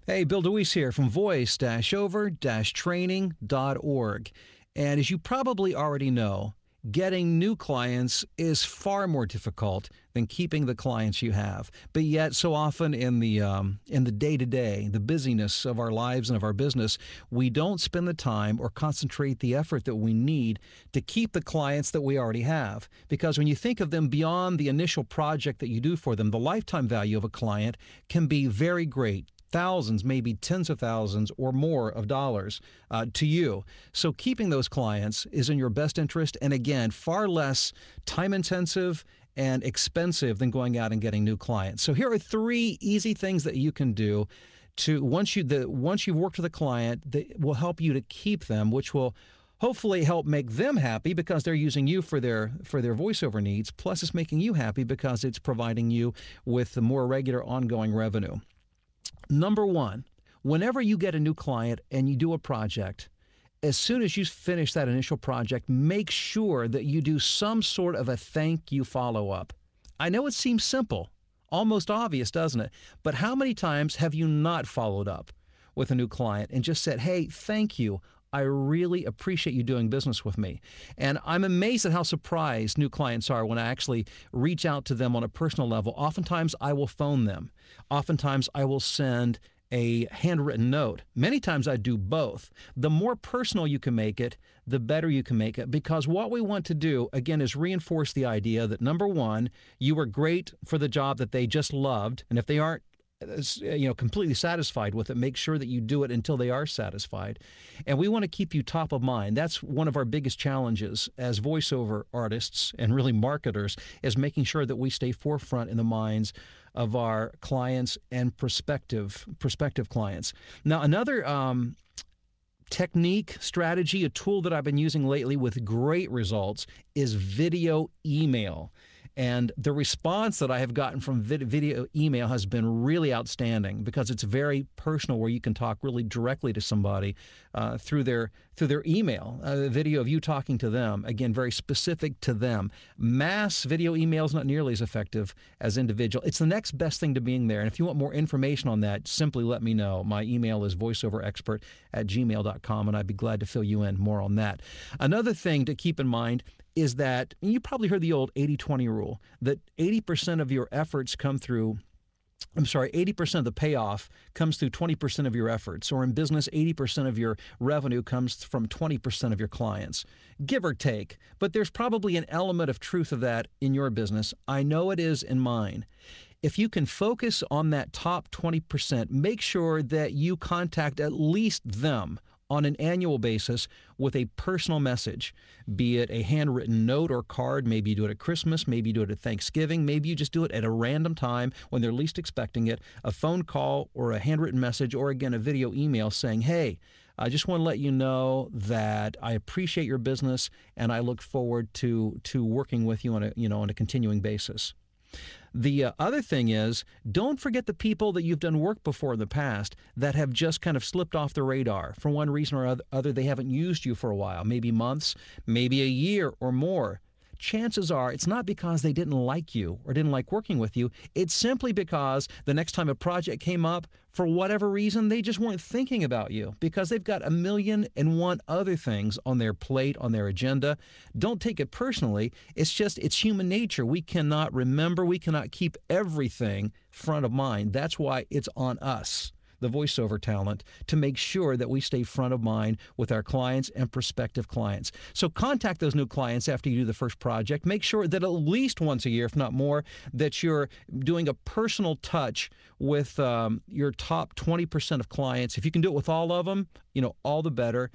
Hey, Bill DeWeese here from voice-over-training.org. And as you probably already know, getting new clients is far more difficult than keeping the clients you have. But yet, so often in the day-to-day, the busyness of our lives and of our business, we don't spend the time or concentrate the effort that we need to keep the clients that we already have. Because when you think of them beyond the initial project that you do for them, the lifetime value of a client can be very great. Thousands, maybe tens of thousands or more of dollars to you. So keeping those clients is in your best interest, and again, far less time intensive and expensive than going out and getting new clients. So here are three easy things that you can do to once you've worked with a client that will help you to keep them, which will hopefully help make them happy because they're using you for their voiceover needs. Plus, it's making you happy because it's providing you with more regular ongoing revenue. Number one, whenever you get a new client and you do a project, as soon as you finish that initial project, make sure that you do some sort of a thank you follow-up. I know it seems simple, almost obvious, doesn't it? But how many times have you not followed up with a new client and just said, hey, thank you. I really appreciate you doing business with me. And I'm amazed at how surprised new clients are when I actually reach out to them on a personal level. Oftentimes, I will phone them. Oftentimes, I will send a handwritten note. Many times, I do both. The more personal you can make it, the better you can make it, because what we want to do, again, is reinforce the idea that, number one, you were great for the job that they just loved. And if they aren't completely satisfied with it, make sure that you do it until they are satisfied. And we want to keep you top of mind. That's one of our biggest challenges as voiceover artists and really marketers, is making sure that we stay forefront in the minds of our clients and prospective clients. Now, another technique, strategy, a tool that I've been using lately with great results is video email. And the response that I have gotten from video email has been really outstanding because it's very personal, where you can talk really directly to somebody through their email. A video of you talking to them, again, very specific to them. Mass video email is not nearly as effective as individual. It's the next best thing to being there. And if you want more information on that, simply let me know. My email is voiceoverexpert@gmail.com, and I'd be glad to fill you in more on that. Another thing to keep in mind is that, and you probably heard the old 80-20 rule, that 80% of your efforts come through, 80% of the payoff comes through 20% of your efforts. Or in business, 80% of your revenue comes from 20% of your clients, give or take. But there's probably an element of truth of that in your business. I know it is in mine. If you can focus on that top 20%, make sure that you contact at least them on an annual basis with a personal message, be it a handwritten note or card. Maybe you do it at Christmas, maybe you do it at Thanksgiving, maybe you just do it at a random time when they're least expecting it, a phone call or a handwritten message, or again, a video email saying, hey, I just want to let you know that I appreciate your business and I look forward to working with you on a continuing basis. The other thing is, don't forget the people that you've done work before in the past that have just kind of slipped off the radar. For one reason or other, they haven't used you for a while, maybe months, maybe a year or more. Chances are it's not because they didn't like you or didn't like working with you. It's simply because the next time a project came up, for whatever reason, they just weren't thinking about you because they've got 1,000,001 other things on their plate, on their agenda. Don't take it personally. It's human nature. We cannot remember, we cannot keep everything front of mind. That's why it's on us, the voiceover talent, to make sure that we stay front of mind with our clients and prospective clients. So contact those new clients after you do the first project. Make sure that at least once a year, if not more, that you're doing a personal touch with your top 20% of clients. If you can do it with all of them, all the better.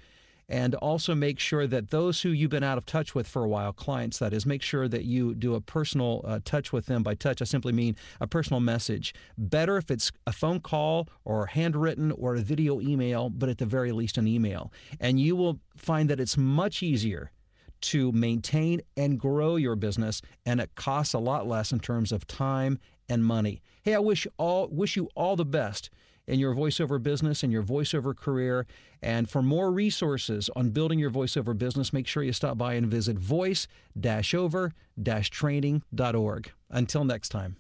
And also make sure that those who you've been out of touch with for a while, clients that is, make sure that you do a personal touch with them. By touch, I simply mean a personal message. Better if it's a phone call or handwritten or a video email, but at the very least an email. And you will find that it's much easier to maintain and grow your business, and it costs a lot less in terms of time and money. Hey, I wish you all the best in your voiceover business and your voiceover career. And for more resources on building your voiceover business, make sure you stop by and visit voice-over-training.org. Until next time.